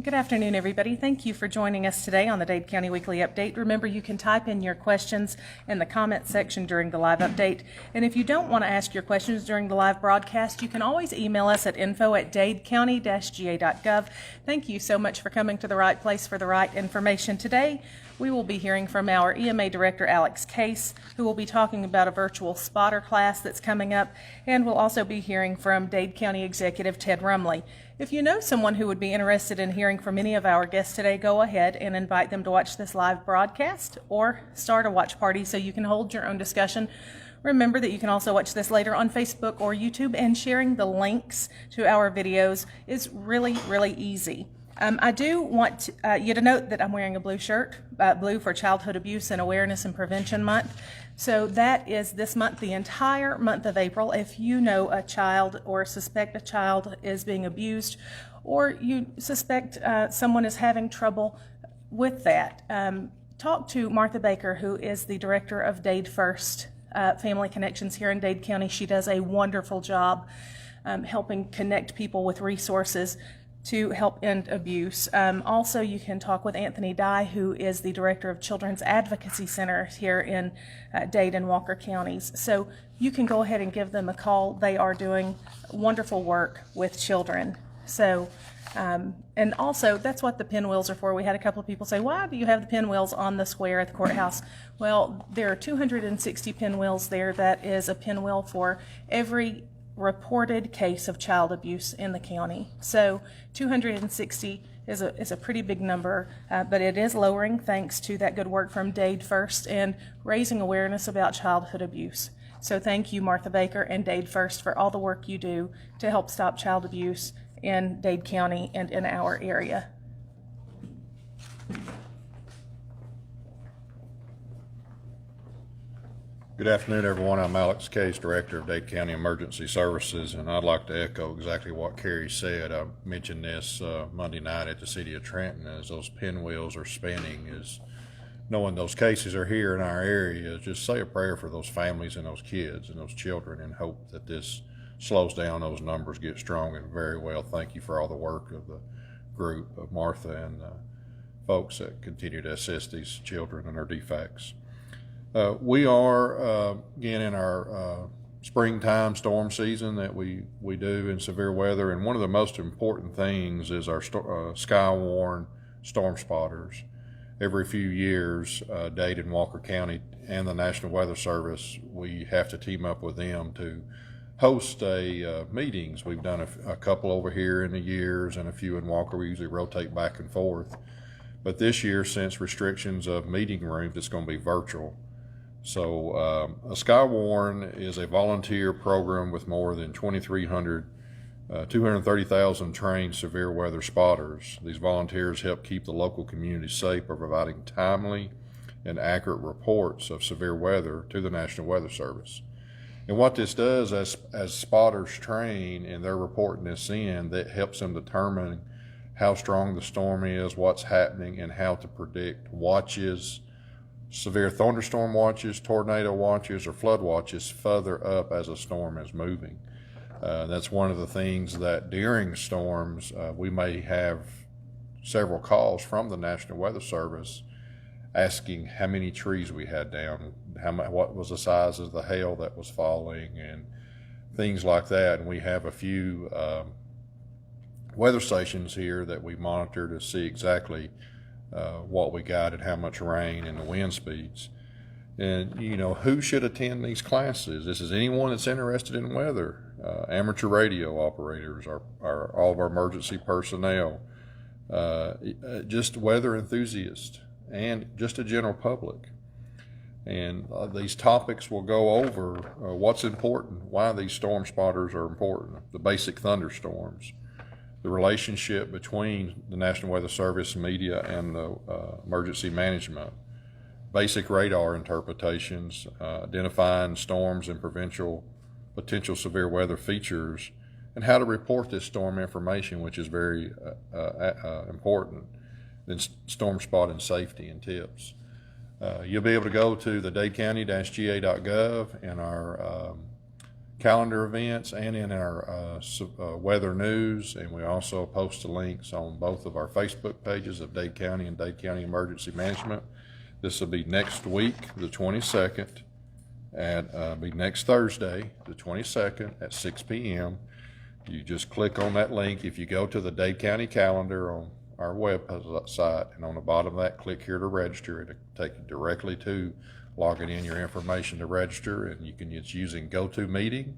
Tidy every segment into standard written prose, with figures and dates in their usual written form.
Good afternoon, everybody. Thank you for joining us today on the Dade County Weekly Update. Remember, you can type in your questions in the comment section during the live update. And if you don't want to ask your questions during the live broadcast, you can always email us at info@dadecounty-ga.gov. Thank you so much for coming to the right place for the right information. Today, we will be hearing from our EMA Director, Alex Case, who will be talking about a virtual spotter class that's coming up, and we'll also be hearing from Dade County Executive Ted Rumley. If you know someone who would be interested in hearing from any of our guests today, go ahead and invite them to watch this live broadcast or start a watch party so you can hold your own discussion. Remember that you can also watch this later on Facebook or YouTube, and sharing the links to our videos is really, really easy. I do want you to note that I'm wearing a blue shirt, blue for Childhood Abuse and Awareness and Prevention Month. So that is this month, the entire month of April. If you know a child or suspect a child is being abused, or you suspect someone is having trouble with that, talk to Martha Baker, who is the director of Dade First Family Connections here in Dade County. She does a wonderful job helping connect people with resources to help end abuse. Also, you can talk with Anthony Dye, who is the director of Children's Advocacy Center here in Dade and Walker counties. So you can go ahead and give them a call. They are doing wonderful work with children. So, and also that's what the pinwheels are for. We had a couple of people say, why do you have the pinwheels on the square at the courthouse? Well, there are 260 pinwheels there. That is a pinwheel for every reported case of child abuse in the county. So 260 is a pretty big number, but it is lowering thanks to that good work from Dade First and raising awareness about childhood abuse. So thank you, Martha Baker and Dade First, for all the work you do to help stop child abuse in Dade County and in our area. Good afternoon, everyone. I'm Alex Case, Director of Dade County Emergency Services, and I'd like to echo exactly what Carey said. I mentioned this Monday night at the City of Trenton. As those pinwheels are spinning, is knowing those cases are here in our area, just say a prayer for those families and those kids and those children, and hope that this slows down, those numbers get strong and very well. Thank you for all the work of the group of Martha and folks that continue to assist these children and their defects. We are, again, in our springtime storm season that we do in severe weather, and one of the most important things is our sky-worn storm spotters. Every few years, Dade and Walker County and the National Weather Service, we have to team up with them to host meetings. We've done a couple over here in the years and a few in Walker. We usually rotate back and forth. But this year, since restrictions of meeting rooms, it's going to be virtual. So a Skywarn is a volunteer program with more than 230,000 trained severe weather spotters. These volunteers help keep the local community safe by providing timely and accurate reports of severe weather to the National Weather Service. And what this does, as spotters train and they're reporting this in, that helps them determine how strong the storm is, what's happening, and how to predict watches, severe thunderstorm watches, tornado watches, or flood watches further up as a storm is moving. That's one of the things that during storms, we may have several calls from the National Weather Service asking how many trees we had down, what was the size of the hail that was falling, and things like that. And we have a few weather stations here that we monitor to see exactly what we got and how much rain and the wind speeds. And you know, who should attend these classes? This is anyone that's interested in weather. Amateur radio operators, all of our emergency personnel, just weather enthusiasts, and just a general public. And these topics will go over what's important, why these storm spotters are important, the basic thunderstorms, the relationship between the National Weather Service, media, and the emergency management, basic radar interpretations, identifying storms and potential severe weather features, and how to report this storm information, which is very important, then storm spotting safety and tips. You'll be able to go to the dadecounty-ga.gov, and our calendar events and in our weather news, and we also post the links on both of our Facebook pages of Dade County and Dade County Emergency Management. This will be next week, the 22nd, be next Thursday, the 22nd at 6 p.m. You just click on that link. If you go to the Dade County calendar on our website, and on the bottom of that, click here to register. It'll take you directly to logging in your information to register, and it's using GoToMeeting.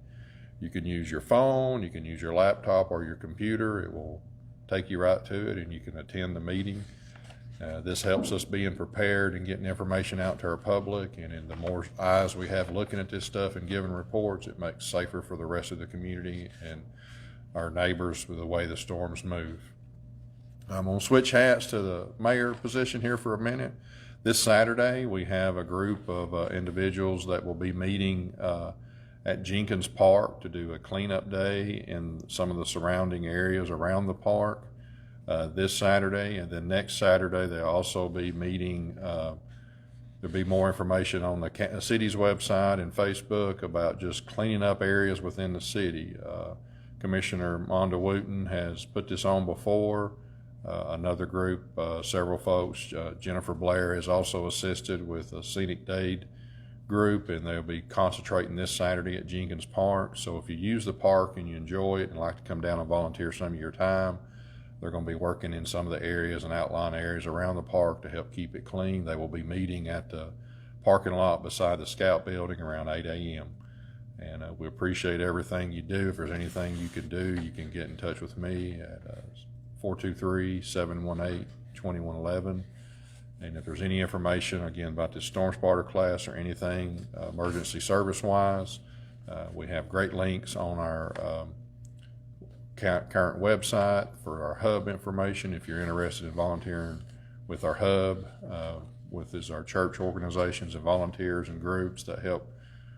You can use your phone, you can use your laptop or your computer. It will take you right to it, and you can attend the meeting. This helps us being prepared and getting information out to our public, and the more eyes we have looking at this stuff and giving reports, it makes it safer for the rest of the community and our neighbors with the way the storms move. I'm going to switch hats to the mayor position here for a minute. This Saturday, we have a group of individuals that will be meeting at Jenkins Park to do a cleanup day in some of the surrounding areas around the park this Saturday. And then next Saturday, they'll also be meeting, there'll be more information on the city's website and Facebook about just cleaning up areas within the city. Commissioner Monda Wooten has put this on before. Another group, several folks, Jennifer Blair has also assisted with a Scenic Dade group, and they'll be concentrating this Saturday at Jenkins Park. So if you use the park and you enjoy it and like to come down and volunteer some of your time, they're going to be working in some of the areas and outlying areas around the park to help keep it clean. They will be meeting at the parking lot beside the Scout Building around 8 a.m. And we appreciate everything you do. If there's anything you can do, you can get in touch with me at 423-718-2111. And if there's any information, again, about this storm spotter class or anything emergency service-wise, we have great links on our current website for our hub information. If you're interested in volunteering with our hub, with our church organizations and volunteers and groups that help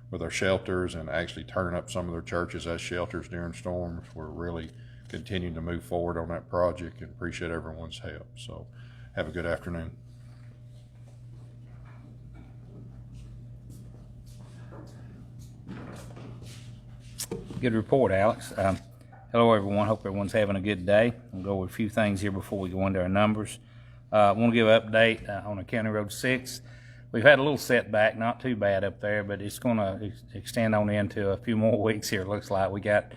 with our shelters and actually turning up some of their churches as shelters during storms, we're really continuing to move forward on that project and appreciate everyone's help. So have a good afternoon. Good report, Alex. Hello, everyone. Hope everyone's having a good day. We'll go over a few things here before we go into our numbers. I want to give an update on the County Road 6. We've had a little setback, not too bad up there, but it's going to extend on into a few more weeks here, it looks like. We got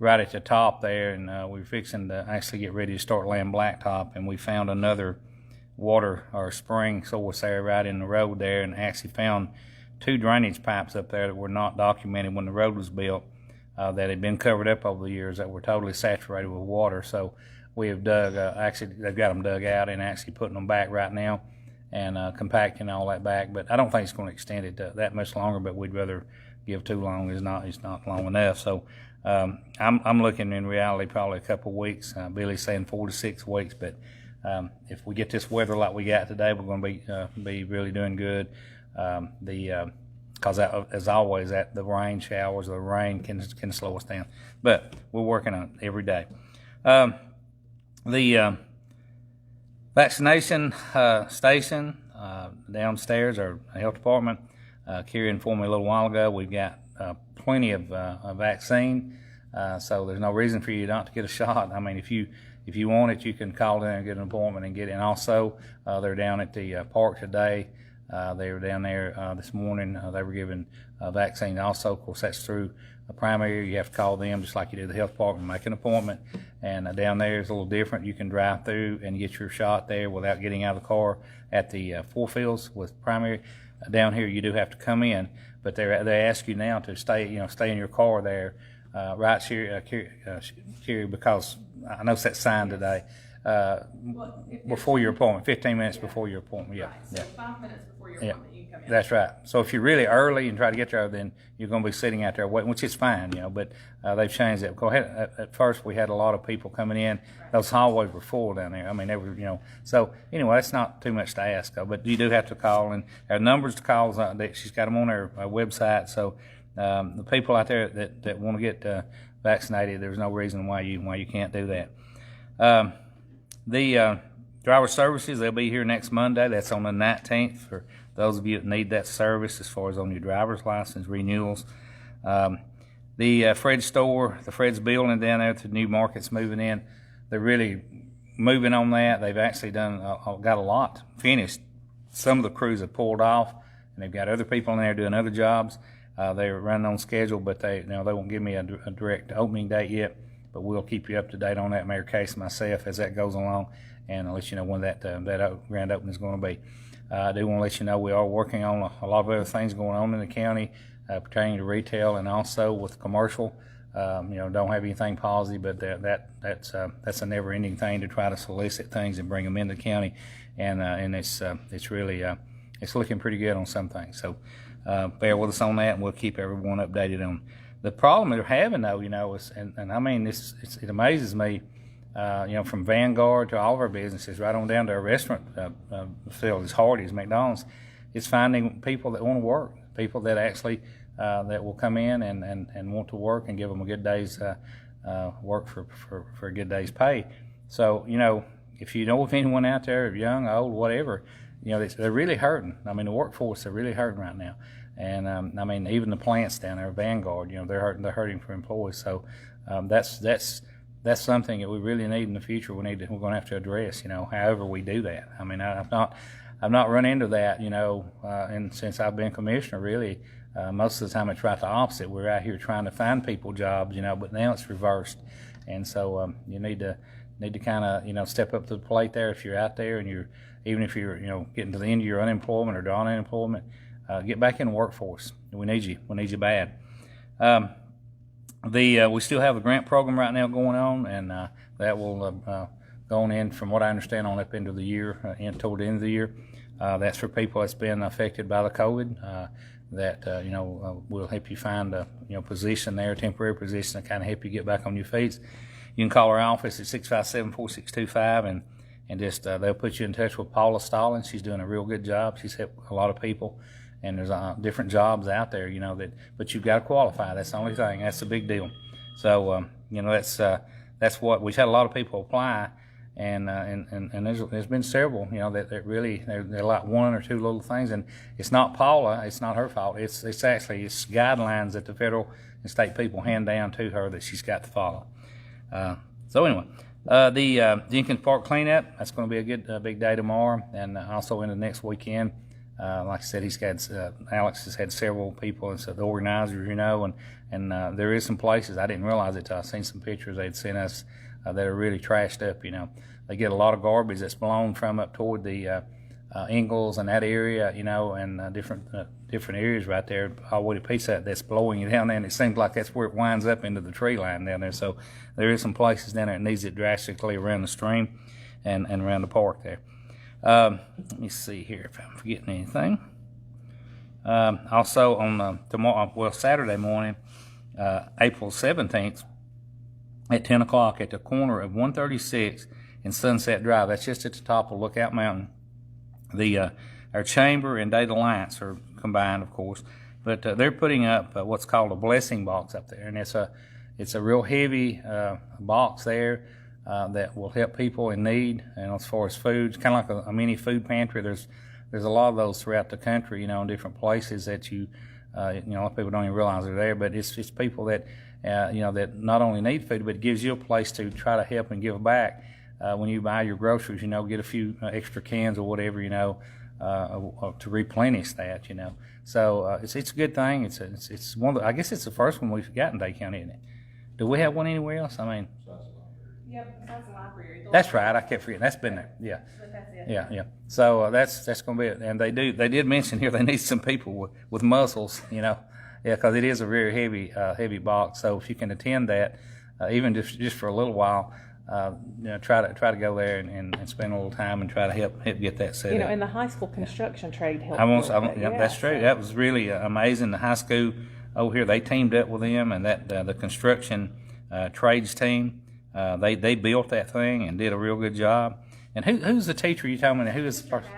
right at the top there, and we're fixing to actually get ready to start laying blacktop, and we found another water or spring source there right in the road there, and actually found 2 drainage pipes up there that were not documented when the road was built, that had been covered up over the years, that were totally saturated with water. So we have dug, actually they've got them dug out and actually putting them back right now and compacting all that back. But I don't think it's going to extend it that much longer, but we'd rather give too long. It's not long enough. So I'm looking in reality probably a couple of weeks. Billy's saying 4 to 6 weeks, but if we get this weather like we got today, we're going to be really doing good. Because as always, the rain showers, the rain can slow us down. But we're working on it every day. The vaccination station downstairs, our health department, Carey informed me a little while ago, we've got plenty of vaccine, so there's no reason for you not to get a shot. I mean, if you want it, you can call in and get an appointment and get in. Also, they're down at the park today. They were down there this morning. They were given a vaccine also. Of course, that's through a primary. You have to call them just like you do the health department, make an appointment. And down there is a little different. You can drive through and get your shot there without getting out of the car at the 4 fields with primary. Down here, you do have to come in, but they ask you now to stay in your car there, right here, Carey, because I noticed that sign today. Before your appointment, 15 minutes before your appointment. Yeah, right. So 5 minutes before your appointment, you can come in. That's right. So if you're really early and try to get there, then you're going to be sitting out there waiting, which is fine, But they've changed that. Because at first we had a lot of people coming in. Right. Those hallways were full down there. I mean, they were, So anyway, that's not too much to ask, but you do have to call, and our numbers to calls. She's got them on her website. So the people out there that want to get vaccinated, there's no reason why you can't do that. The driver services, they'll be here next Monday. That's on the 19th for those of you that need that service as far as on your driver's license renewals. The Fred's store, the Fred's building down there to the new market's moving in. They're really moving on that. They've actually got a lot finished. Some of the crews have pulled off, and they've got other people in there doing other jobs. They're running on schedule, but they won't give me a direct opening date yet. But we'll keep you up to date on that, Mayor Case and myself, as that goes along, and I'll let you know when that grand opening is going to be. I do want to let you know we are working on a lot of other things going on in the county pertaining to retail and also with commercial. Don't have anything positive, but that's a never-ending thing to try to solicit things and bring them into the county, and it's really it's looking pretty good on some things. So bear with us on that, and we'll keep everyone updated on the problem they're having, though. Is, and I mean, it amazes me. From Vanguard to all of our businesses, right on down to our restaurant facilities, Hardee's, McDonald's, it's finding people that want to work, people that actually that will come in and want to work and give them a good day's work for a good day's pay. So, if you know of anyone out there, young, old, whatever, they're really hurting. I mean, the workforce are really hurting right now. And, even the plants down there, Vanguard, they're hurting for employees. So that's something that we really need in the future. We're going to have to address, however we do that. I mean, I've not run into that, and since I've been commissioner, really, most of the time it's right the opposite. We're out here trying to find people jobs, but now it's reversed. And so you need to kind of, step up to the plate there if you're out there, and even if you're, getting to the end of your unemployment or done unemployment, get back in the workforce. We need you bad. We still have a grant program right now going on, and that will go on in, from what I understand, on up into the year, toward the end of the year. That's for people that's been affected by the COVID. We'll help you find a position there, temporary position, to kind of help you get back on your feet. You can call our office at 657-4625, and just they'll put you in touch with Paula Stallings. She's doing a real good job. She's helped a lot of people. And there's different jobs out there, but you've got to qualify. That's the only thing. That's the big deal. So, that's what we've had a lot of people apply, and there's been several, that really they're like one or two little things, and it's not Paula. It's not her fault. It's guidelines that the federal and state people hand down to her that she's got to follow. So anyway, the Jenkins Park cleanup, that's going to be a big day tomorrow, and also into next weekend. Like I said, Alex has had several people, and so the organizers, and there is some places, I didn't realize it till I seen some pictures they'd sent us that are really trashed up. They get a lot of garbage that's blown from up toward the Ingalls and that area, and different areas right there, all the way to Pizza that's blowing it down there, and it seems like that's where it winds up into the tree line down there. So there is some places down there that needs it drastically around the stream and around the park there. Let me see here if I'm forgetting anything. Also on Saturday morning, April 17th at 10 o'clock at the corner of 136 and Sunset Drive. That's just at the top of Lookout Mountain. Our chamber and Dade Alliance are combined, of course, but they're putting up what's called a blessing box up there, and it's a real heavy box there. That will help people in need, and as far as food, it's kind of like a mini food pantry. There's a lot of those throughout the country, in different places that a lot of people don't even realize they're there. But it's people that that not only need food, but it gives you a place to try to help and give back. When you buy your groceries, get a few extra cans or whatever, to replenish that, So it's a good thing. It's one of the, I guess it's the first one we've got in Dade County, isn't it? Do we have one anywhere else? I mean. Yep, that's the library. That's right. I kept forgetting. That's been there. Yeah. But that's it. Yeah. So that's going to be it. And they did mention here they need some people with muscles, because it is a very heavy box. So if you can attend that, even just for a little while, try to go there and spend a little time and try to help get that set up. And the high school construction trade helped. That's true. That was really amazing. The high school over here, they teamed up with them, and that the construction trades team. They built that thing and did a real good job. And who's the teacher you told me? Who is the person?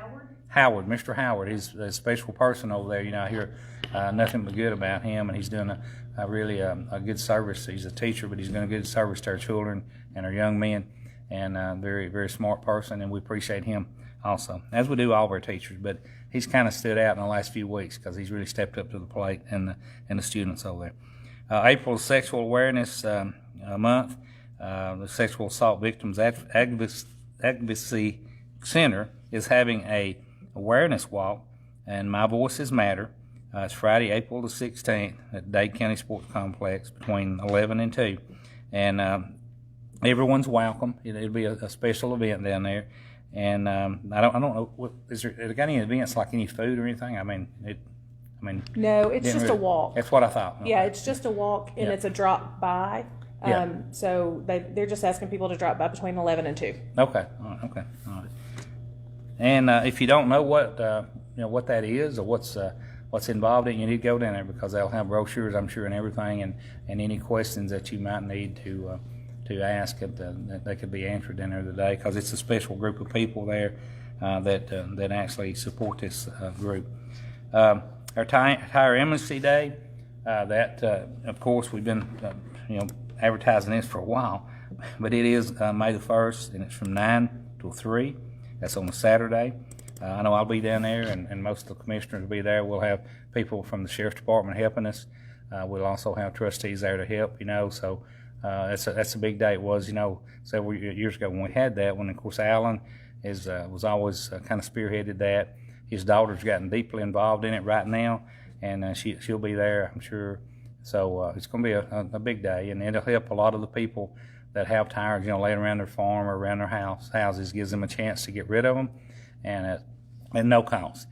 Howard, Mr. Howard. He's a special person over there. I hear nothing but good about him, and he's doing a really good service. He's a teacher, but he's doing a good service to our children and our young men, and very, very smart person, and we appreciate him also, as we do all of our teachers. But he's kind of stood out in the last few weeks because he's really stepped up to the plate, and the students over there. April is Sexual Awareness Month. The Sexual Assault Victims Advocacy Center is having a awareness walk, and My Voices Matter. It's Friday, April the 16th at Dade County Sports Complex between 11 and 2. And everyone's welcome. It'll be a special event down there. And I don't know. Is there got any events like any food or anything? I mean, No, it's just a walk. That's what I thought. Yeah, it's just a walk, and it's a drop by. So they're just asking people to drop by between 11 and 2. Okay. All right. And if you don't know what what that is or what's involved in it, you need to go down there because they'll have brochures, I'm sure, and everything, and any questions that you might need to ask that they could be answered in there today, because it's a special group of people there that actually support this group. Our Tire Amnesty Day, that of course we've been advertising this for a while, but it is May the 1st, and it's from 9 till 3. That's on a Saturday. I know I'll be down there, and most of the commissioners will be there. We'll have people from the Sheriff's Department helping us. We'll also have trustees there to help, so that's a big day. It was, several years ago when we had that, when, of course, Alan was always kind of spearheaded that. His daughter's gotten deeply involved in it right now, and she'll be there, I'm sure. So it's going to be a big day, and it'll help a lot of the people that have tires, laying around their farm or around their houses. Gives them a chance to get rid of them, and at no cost.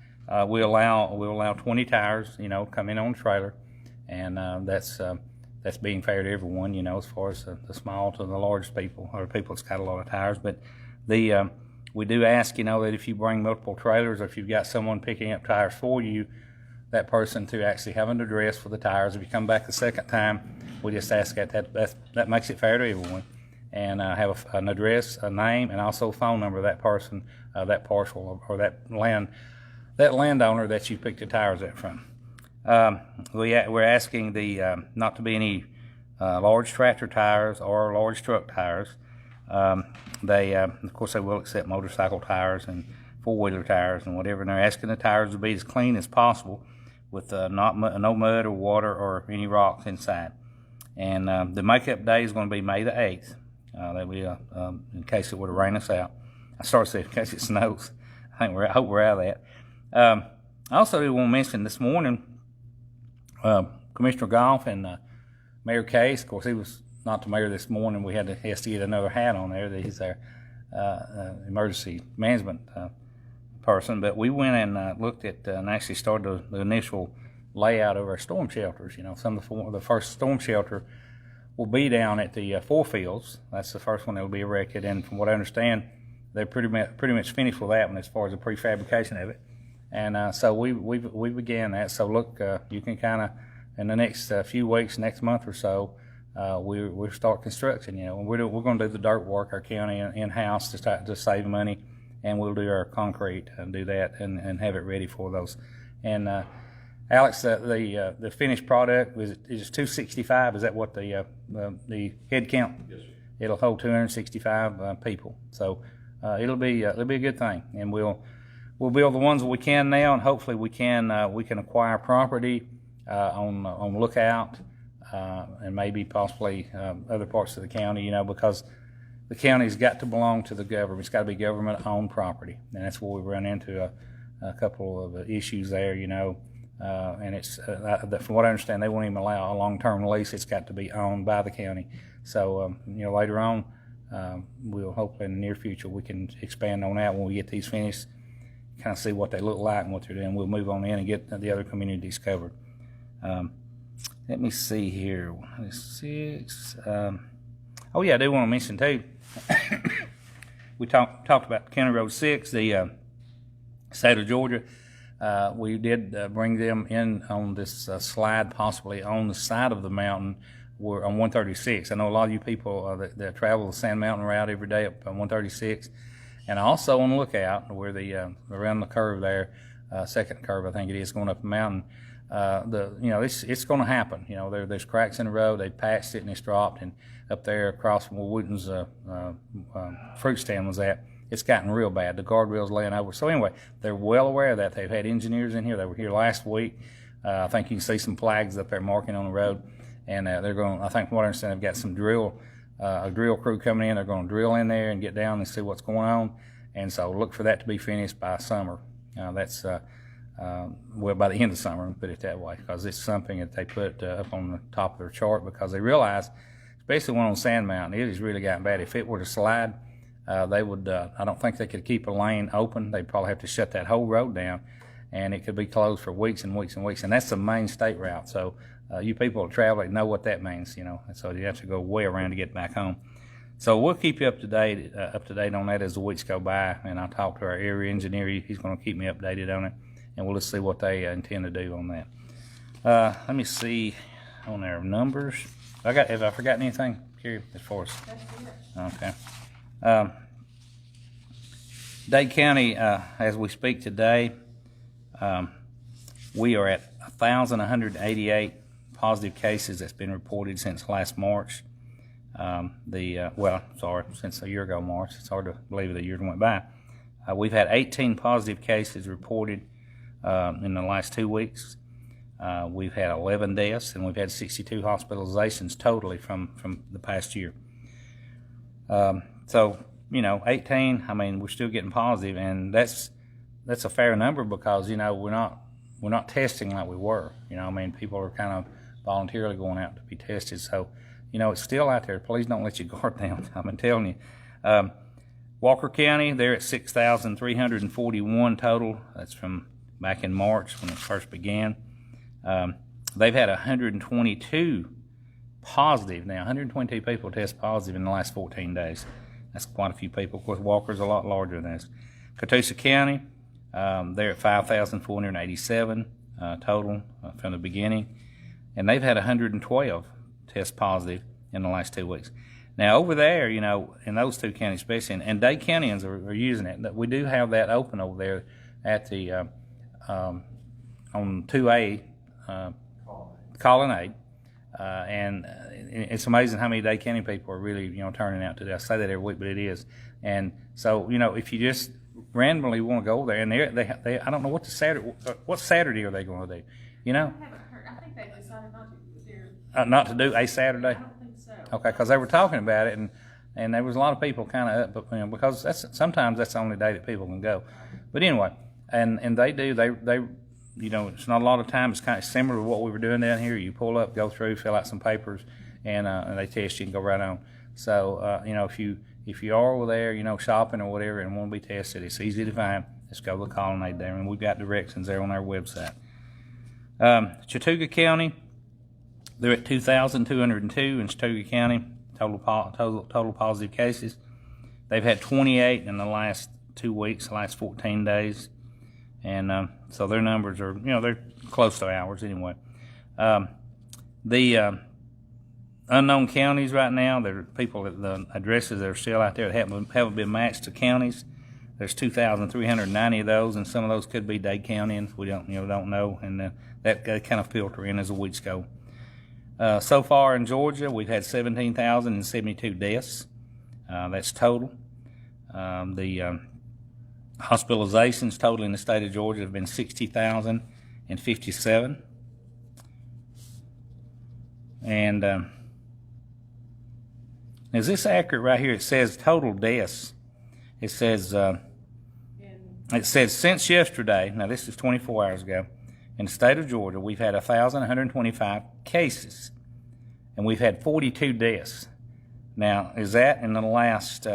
We allow 20 tires, come in on a trailer, and that's being fair to everyone, as far as the small to the large people, or people that's got a lot of tires. But we do ask, that if you bring multiple trailers, or if you've got someone picking up tires for you, that person to actually have an address for the tires. If you come back the second time, we just ask that makes it fair to everyone. And have an address, a name, and also a phone number of that person, that parcel, or that landowner that you picked the tires up from. We're asking not to be any large tractor tires or large truck tires. Of course, they will accept motorcycle tires and four-wheeler tires and whatever. And they're asking the tires to be as clean as possible, with no mud or water or any rocks inside. And the makeup day is going to be May the 8th. That'll be in case it were to rain us out. I started saying in case it snows. I hope we're out of that. I also do want to mention this morning, Commissioner Goff and Mayor Case. Of course, he was not the mayor this morning. He has to get another hat on there. He's our emergency management person. But we went and looked at and actually started the initial layout of our storm shelters. Some of the first storm shelter will be down at the Four Fields. That's the first one that will be erected, and from what I understand, they're pretty much finished with that one as far as the prefabrication of it. And so we began that. So look, you can kind of in the next few weeks, next month or so, we'll start construction. And we're going to do the dirt work, our county in house to save money, and we'll do our concrete and do that and have it ready for those. And Alex, the finished product is 265. Is that what the head count? Yes, sir. It'll hold 265 people. So it'll be a good thing, and we'll build the ones that we can now, and hopefully we can acquire property on Lookout and maybe possibly other parts of the county. Because the county's got to belong to the government. It's got to be government-owned property, and that's where we run into a couple of issues there. And it's from what I understand, they won't even allow a long-term lease. It's got to be owned by the county. So later on, we'll hopefully in the near future we can expand on that when we get these finished, kind of see what they look like and what they're doing. We'll move on in and get the other communities covered. Let me see here. 6. Oh yeah, I do want to mention too. We talked about County Road 6, the state of Georgia. We did bring them in on this slide, possibly on the side of the mountain. We're on 136. I know a lot of you people that travel the Sand Mountain route every day up on 136, and also on the Lookout where around the curve there, second curve I think it is, going up the mountain. It's going to happen. There's cracks in the road. They patched it and it's dropped, and up there across from where Wooten's fruit stand was at, it's gotten real bad. The guardrail's laying over. So anyway, they're well aware of that. They've had engineers in here. They were here last week. I think you can see some flags up there marking on the road. and they're going. I think from what I understand, they've got some a drill crew coming in. They're going to drill in there and get down and see what's going on, and so look for that to be finished by summer. That's well, by the end of summer, put it that way, because it's something that they put up on the top of their chart because they realize, especially one on Sand Mountain, it has really gotten bad. If it were to slide, they would. I don't think they could keep a lane open. They'd probably have to shut that whole road down, and it could be closed for weeks and weeks and weeks. And that's the main state route. So you people that travel know what that means, And so you have to go way around to get back home. So we'll keep you up to date on that as the weeks go by. And I'll talk to our area engineer. He's going to keep me updated on it, and we'll just see what they intend to do on that. Let me see on their numbers. Have I forgotten anything, Carey, as far as? Okay. Dade County, as we speak today, we are at 1,188 positive cases that's been reported since last March. Since a year ago March. It's hard to believe that a year went by. We've had 18 positive cases reported in the last 2 weeks. We've had 11 deaths, and we've had 62 hospitalizations totally from the past year. 18. I mean, we're still getting positive, and that's a fair number because we're not testing like we were. People are kind of voluntarily going out to be tested. So, it's still out there. Please don't let your guard down. I'm telling you. Walker County, they're at 6,341 total. That's from back in March when it first began. They've had 122 positive. Now, 122 people test positive in the last 14 days. That's quite a few people. Of course, Walker's a lot larger than this. Catoosa County, they're at 5,487 total from the beginning. And they've had 112 test positive in the last 2 weeks. Now, over there, in those two counties especially, and Dade Countyans are using it. We do have that open over there at the on 2A, Colin 8. And it's amazing how many Dade County people are really, turning out today. I say that every week, but it is. And so, if you just randomly want to go over there, and they I don't know what Saturday are they going to do? I haven't heard. I think they decided not to do not to do a Saturday. I don't think so. Okay, because they were talking about it, and there was a lot of people kind of up, because sometimes that's the only day that people can go. But anyway, and they do they it's not a lot of time. It's kind of similar to what we were doing down here. You pull up, go through, fill out some papers, and they test you and go right on. So if you are over there, shopping or whatever, and want to be tested, it's easy to find. Just go to the Colonnade there, and we've got directions there on our website. Chattooga County, they're at 2,202 in Chattooga County total positive cases. They've had 28 in the last 2 weeks, the last 14 days, and so their numbers are they're close to ours anyway. The unknown counties right now, there are people the addresses that are still out there that haven't been matched to counties. There's 2,390 of those, and some of those could be Dade Countyans. We don't know, and that kind of filter in as the weeks go. So far in Georgia, we've had 17,072 deaths. That's total. The hospitalizations total in the state of Georgia have been 60,057. And is this accurate right here? It says total deaths. It says since yesterday, now this is 24 hours ago, in the state of Georgia, we've had 1,125 cases, and we've had 42 deaths. Now, is that in the last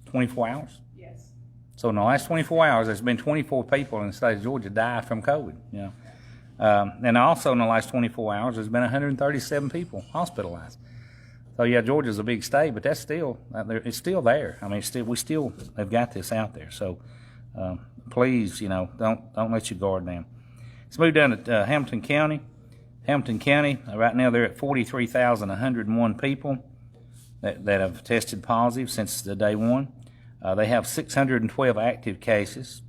24 hours? Yes. So in the last 24 hours, there's been 24 people in the state of Georgia die from COVID. And also in the last 24 hours, there's been 137 people hospitalized. So yeah, Georgia's a big state, but that's still it's still there. I mean, we still have got this out there. So please, don't let your guard down. Let's move down to Hamilton County. Hamilton County, right now they're at 43,101 people that have tested positive since the day one. They have 612 active cases,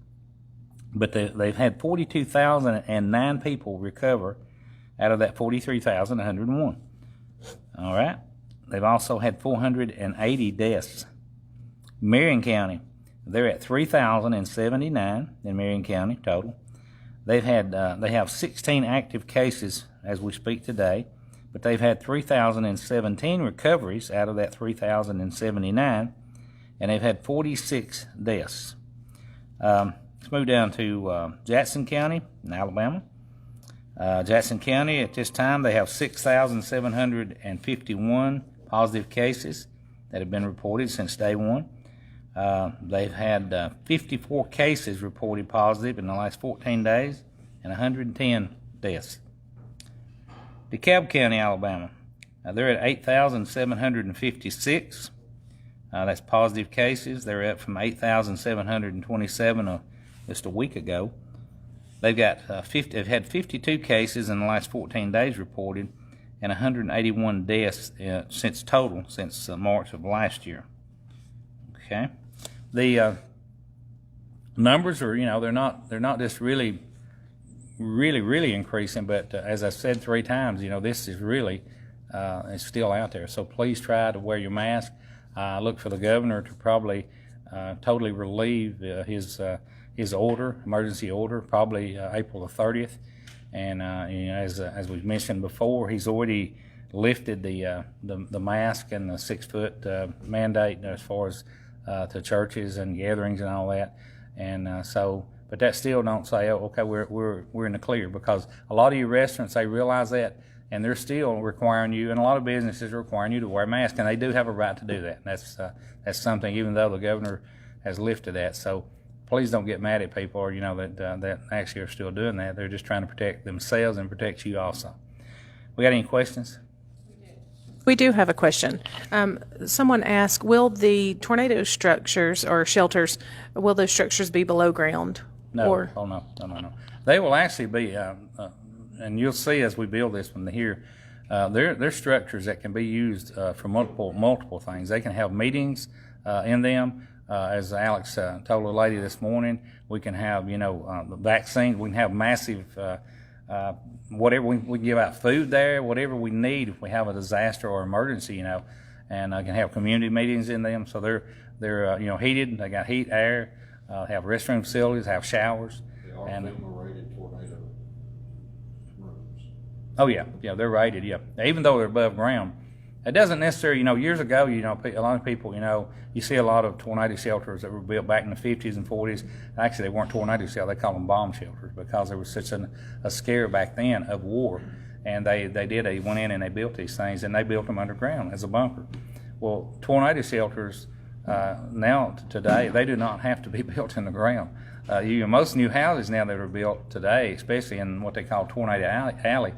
but they've had 42,009 people recover out of that 43,101. All right. They've also had 480 deaths. Marion County, they're at 3,079 in Marion County total. They have 16 active cases as we speak today, but they've had 3,017 recoveries out of that 3,079, and they've had 46 deaths. Let's move down to Jackson County in Alabama. Jackson County, at this time, they have 6,751 positive cases that have been reported since day one. They've had 54 cases reported positive in the last 14 days and 110 deaths. DeKalb County, Alabama, they're at 8,756. That's positive cases. They're up from 8,727 just a week ago. They've had 52 cases in the last 14 days reported, and 181 deaths since March of last year. Okay, the numbers are, they're not just really increasing, but as I said 3 times, this is really it's still out there. So please try to wear your mask. Look for the governor to probably totally relieve his emergency order, probably April the 30th. And as we've mentioned before, he's already lifted the mask and the 6-foot mandate as far as to churches and gatherings and all that. And but that still don't say, oh, okay, we're in the clear, because a lot of you restaurants, they realize that, and they're still requiring you, and a lot of businesses are requiring you to wear a mask, and they do have a right to do that. And that's something, even though the governor has lifted that. So please don't get mad at people, or that actually are still doing that. They're just trying to protect themselves and protect you also. We got any questions? We do have a question. Someone asked, will the tornado structures or shelters, will those structures be below ground? No. No. They will actually be, and you'll see as we build this one here, they're structures that can be used for multiple things. They can have meetings in them. As Alex told a lady this morning, we can have, the vaccine. We can have massive, whatever, we can give out food there, whatever we need if we have a disaster or emergency, and I can have community meetings in them. So they're heated. They got heat, air, have restroom facilities, have showers. They are FEMA rated tornado rooms. Oh yeah, they're rated. Yeah, even though they're above ground. It doesn't necessarily, years ago, a lot of people, you see a lot of tornado shelters that were built back in the 50s and 40s. Actually, they weren't tornado shelters, they called them bomb shelters, because there was such a scare back then of war. And they went in and they built these things, and they built them underground as a bunker. Well, tornado shelters, now, today, they do not have to be built in the ground. Most new houses now that are built today, especially in what they call tornado alley,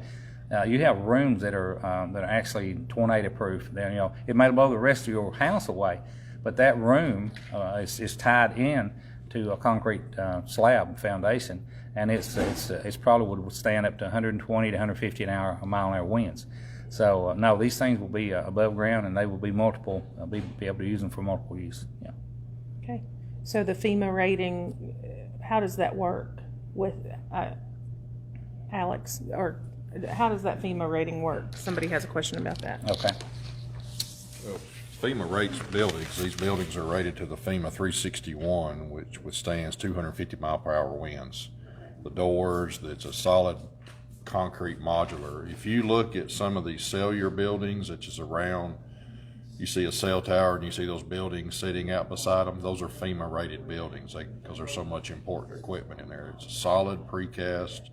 you have rooms that are actually tornado proof. It may blow the rest of your house away, but that room is tied in to a concrete slab foundation, and it's probably would withstand up to 120 to 150 mile an hour winds. So no, these things will be above ground, and they will be multiple. Be able to use them for multiple use. Yeah. Okay. So the FEMA rating, how does that work with Alex, or how does that FEMA rating work? Somebody has a question about that. Okay. Well, FEMA rates buildings. These buildings are rated to the FEMA 361, which withstands 250 mile per hour winds. The doors, it's a solid concrete modular. If you look at some of these cellular buildings, which is around, you see a cell tower and you see those buildings sitting out beside them, those are FEMA rated buildings because there's so much important equipment in there. It's a solid precast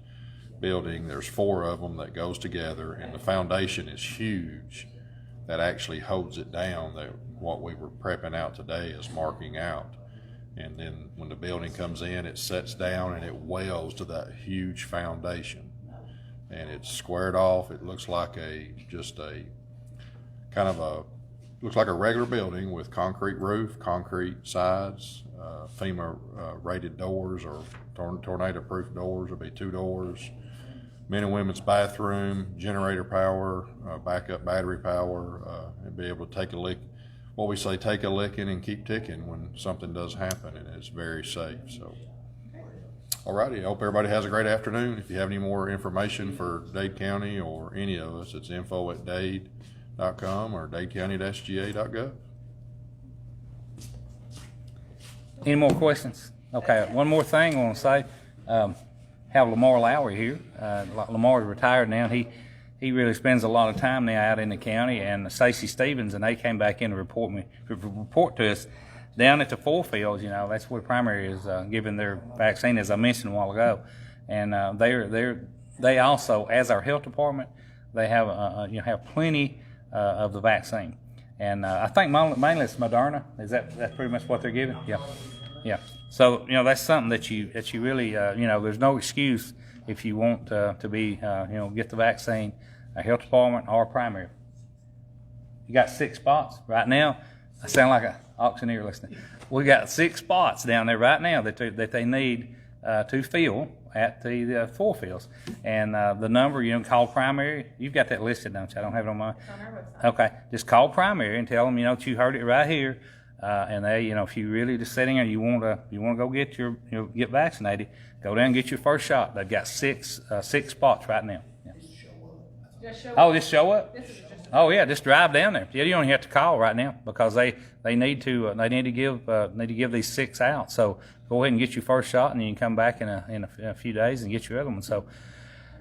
building. There's 4 of them that goes together, and the foundation is huge that actually holds it down. That what we were prepping out today is marking out, and then when the building comes in, it sets down and it welds to that huge foundation, and it's squared off. It looks like looks like a regular building with concrete roof, concrete sides, FEMA rated doors, or tornado proof doors. Will be 2 doors. Men and women's bathroom, generator power, backup battery power, and be able to take a lick. What we say, take a licking and keep ticking when something does happen, and it's very safe. So, alrighty, I hope everybody has a great afternoon. If you have any more information for Dade County or any of us, it's info@dade.com or dadecounty-ga.gov. Any more questions? Okay, one more thing I want to say. Have Lamar Lowry here. Lamar's retired now. He he really spends a lot of time now out in the county, and Stacey Stevens, and they came back in to report to us down at the 4 fields. That's where primary is giving their vaccine, as I mentioned a while ago, and they also, as our health department, they have have plenty of the vaccine, and I think mainly it's Moderna. That's pretty much what they're giving? Yeah. So that's something that you really there's no excuse if you want to be get the vaccine, a health department or primary. You got 6 spots right now. I sound like an auctioneer listening. We got 6 spots down there right now that they need to fill at the 4 fields, and the number call primary. You've got that listed, don't you? I don't have it on mine. It's on our website. Okay, just call primary and tell them that you heard it right here, and they if you really just sitting there, you want to go get get vaccinated, go down and get your first shot. They've got 6 spots right now. Yeah. Just show Oh, just show up. This is just Oh yeah, just drive down there. Yeah, you don't even have to call right now because they need to give these 6 out. So go ahead and get your first shot, and you can come back in a few days and get your other one. So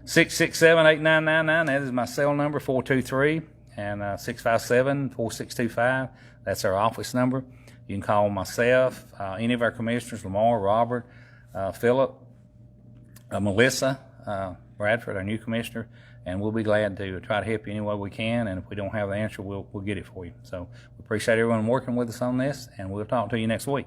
667-8999. That is my cell number, 423 and 657-4625. That's our office number. You can call myself, any of our commissioners, Lamar, Robert, Philip, Melissa, Bradford, our new commissioner, and we'll be glad to try to help you any way we can. And if we don't have the answer, we'll get it for you. So we appreciate everyone working with us on this, and we'll talk to you next week.